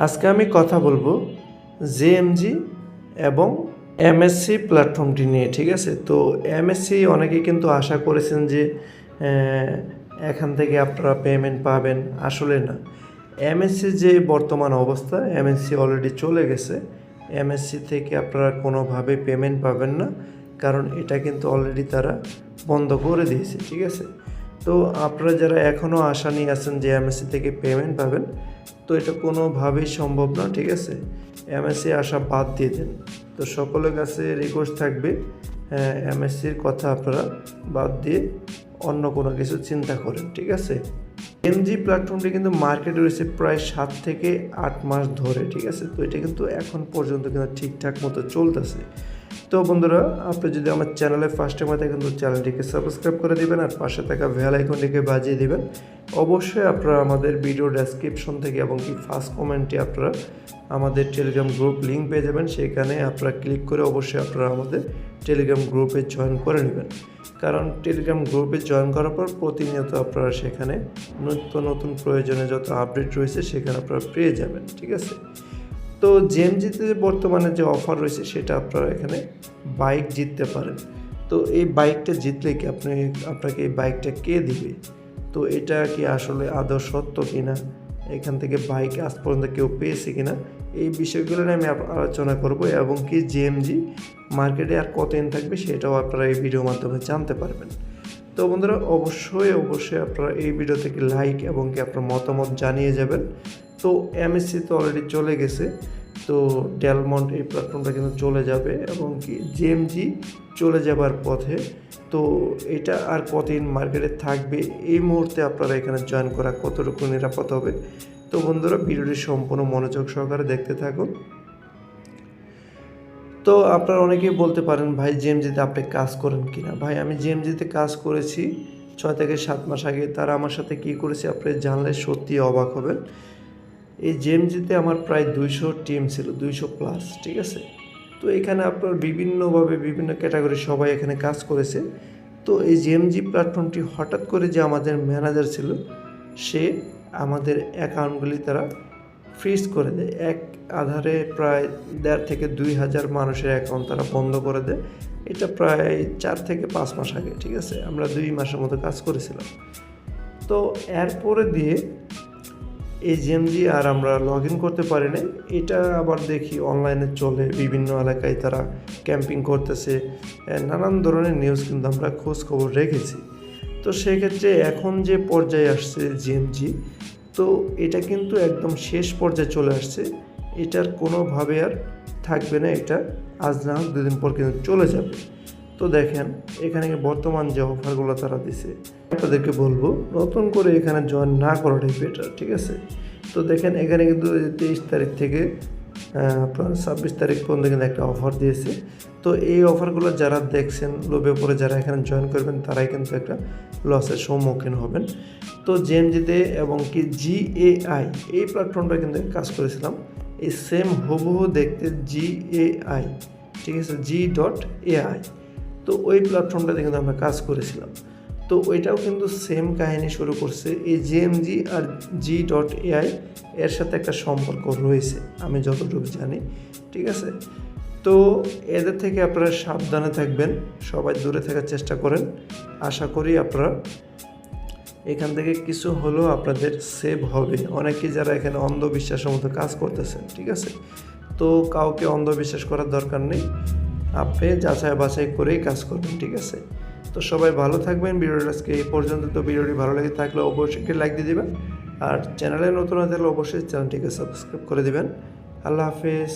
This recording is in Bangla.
আজকে আমি কথা বলবো জেএমজি এবং এমএসসি প্ল্যাটফর্মটি নিয়ে, ঠিক আছে। তো এমএসসি অনেকেই কিন্তু আশা করেছেন যে এখান থেকে আপনারা পেমেন্ট পাবেন, আসলে না। এমএসসি যে বর্তমান অবস্থা, এমএসসি অলরেডি চলে গেছে। এমএসসি থেকে আপনারা কোনোভাবে পেমেন্ট পাবেন না, কারণ এটা কিন্তু অলরেডি তারা বন্ধ করে দিয়েছে, ঠিক আছে। তো আপনারা যারা এখনও আশা নিয়ে আছেন যে এমএসসি থেকে পেমেন্ট পাবেন, তো এটা কোনোভাবেই সম্ভব না, ঠিক আছে। এমএসসি আশা বাদ দিয়ে দেন। তো সকলের কাছে রিকোয়েস্ট থাকবে, এমএসসির কথা আপনারা বাদ দিয়ে অন্য কোনো কিছু চিন্তা করেন, ঠিক আছে। এমজি প্ল্যাটফর্মটি কিন্তু মার্কেটে রয়েছে প্রায় 7 থেকে 8 মাস ধরে, ঠিক আছে। তো এটা কিন্তু এখন পর্যন্ত কিন্তু ঠিকঠাক মতো চলতেছে। তো বন্ধুরা, আপনি যদি আমার চ্যানেলে ফার্স্ট টাইম হয় কিন্তু চ্যানেলটিকে সাবস্ক্রাইব করে দিবেন আর পাশে থাকা বেল আইকনটিকে বাজিয়ে দিবেন। অবশ্যই আপনারা আমাদের ভিডিও ডেসক্রিপশন থেকে এবং কি ফার্স্ট কমেন্টে আপনারা আমাদের টেলিগ্রাম গ্রুপ লিঙ্ক পেয়ে যাবেন। সেখানে আপনারা ক্লিক করে অবশ্যই আপনারা আমাদের টেলিগ্রাম গ্রুপে জয়েন করে নেবেন, কারণ টেলিগ্রাম গ্রুপে জয়েন করার পর প্রতিনিয়ত আপনারা সেখানে নিত্য নতুন প্রয়োজনে যত আপডেট রয়েছে সেখানে আপনারা পেয়ে যাবেন, ঠিক আছে। তো জেএমজিতে বর্তমানে যে অফার রয়েছে সেটা আপনারা এখানে বাইক জিততে পারেন। তো এই বাইকটা জিতলে কি আপনাকে এই বাইকটা কে দিবে? তো এটা কি আসলে আদৌ সত্য কিনা, এখান থেকে বাইক আজ পর্যন্ত কেউ পেয়েছে কিনা, এই বিষয়গুলো নিয়ে আমি আলোচনা করব এবং কি জেএমজি মার্কেটে আর কতদিন থাকবে সেটাও আপনারা এই ভিডিওর মাধ্যমে জানতে পারবেন। তো বন্ধুরা, অবশ্যই আপনারা এই ভিডিও থেকে লাইক এবং কি আপনার মতামত জানিয়ে যাবেন। তো এমএসসি তো অলরেডি চলে গেছে, তো ডেলমন্ট এই প্ল্যাটফর্মটা কিন্তু চলে যাবে এবং কি জেএমজি চলে যাবার পথে। তো এটা আর কতদিন মার্কেটে থাকবে, এই মুহূর্তে আপনারা এখানে জয়েন করা কতটুকু নিরাপদ হবে। তো বন্ধুরা, ভিডিওটি সম্পূর্ণ মনোযোগ সহকারে দেখতে থাকুন। তো আপনারা অনেকেই বলতে পারেন, ভাই জেএমজিতে আপনি কাজ করেন কি না? ভাই, আমি জেএমজিতে কাজ করেছি 6 থেকে 7 মাস আগে। তারা আমার সাথে কী করেছে আপনি জানলে সত্যি অবাক হবেন। এই জেএমজিতে আমার প্রায় 200 টিম ছিল, 200+, ঠিক আছে। তো এখানে আপনার বিভিন্নভাবে বিভিন্ন ক্যাটাগরি সবাই এখানে কাজ করেছে। তো এই জেএমজি প্ল্যাটফর্মটি হঠাৎ করে যে আমাদের ম্যানেজার ছিল, সে আমাদের অ্যাকাউন্টগুলি তারা ফ্রিজ করে দেয়। এক আধারে প্রায় 1.5 থেকে 2,000 মানুষের অ্যাকাউন্ট তারা বন্ধ করে দেয়। এটা প্রায় 4 থেকে 5 মাস আগে, ঠিক আছে। আমরা 2 মাসের মতো কাজ করেছিলাম। তো এরপরে দিয়ে এই জেএমজি আর আমরা লগ ইন করতে পারি নাই। এটা আবার দেখি অনলাইনে চলে, বিভিন্ন এলাকায় তারা ক্যাম্পিং করতেছে, নানান ধরনের নিউজ কিন্তু আমরা খোঁজ খবর রেখেছি। তো সেক্ষেত্রে এখন যে পর্যায়ে আসছে জেএমজি, তো এটা কিন্তু একদম শেষ পর্যায়ে চলে আসছে। এটার কোনোভাবে আর থাকবে না, এটা আজ না হোক 2 দিন পর কিন্তু চলে যাবে। তো দেখেন এখানে বর্তমান যে অফারগুলো তারা দিছে, আপনাদেরকে বলবো নতুন করে এখানে জয়েন না করাটাই বেটার, ঠিক আছে। তো দেখেন এখানে কিন্তু 23 তারিখ থেকে আপনার 26 তারিখ পর্যন্ত কিন্তু একটা অফার দিয়েছে। তো এই অফারগুলো যারা দেখছেন, লোভে পড়ে যারা এখানে জয়েন করবেন, তারাই কিন্তু একটা লসের সম্মুখীন হবেন। তো জেএমজিতে এবং কি জিএআই এই প্ল্যাটফর্মটা কিন্তু কাজ করেছিলাম, এই সেম হুবহু দেখতে জিএআই, ঠিক আছে, G.AI। তো ওই প্ল্যাটফর্মটাতে কিন্তু আমরা কাজ করেছিলাম। তো ওইটাও কিন্তু সেম কাহিনী শুরু করছে। এই জেএমজি আর G.AI এর সাথে একটা সম্পর্ক রয়েছে আমি যতটুকু জানি, ঠিক আছে। তো এদের থেকে আপনারা সাবধানে থাকবেন, সবাই দূরে থাকার চেষ্টা করেন। আশা করি আপনারা এখান থেকে কিছু হলেও আপনাদের সেভ হবে। অনেকে যারা এখানে অন্ধবিশ্বাসের মতো কাজ করতেছেন, ঠিক আছে। তো কাউকে অন্ধবিশ্বাস করার দরকার নেই, আপনি যাচাই বাছাই করেই কাজ করবেন, ঠিক আছে। তো সবাই ভালো থাকবেন। ভিডিওটা আজকে এই পর্যন্ত। তো ভিডিওটি ভালো লেগে থাকলে অবশ্যই লাইক দিয়ে দেবেন, আর চ্যানেলে নতুন হয়ে থাকলে অবশ্যই চ্যানেলটিকে সাবস্ক্রাইব করে দেবেন। আল্লাহ হাফেজ।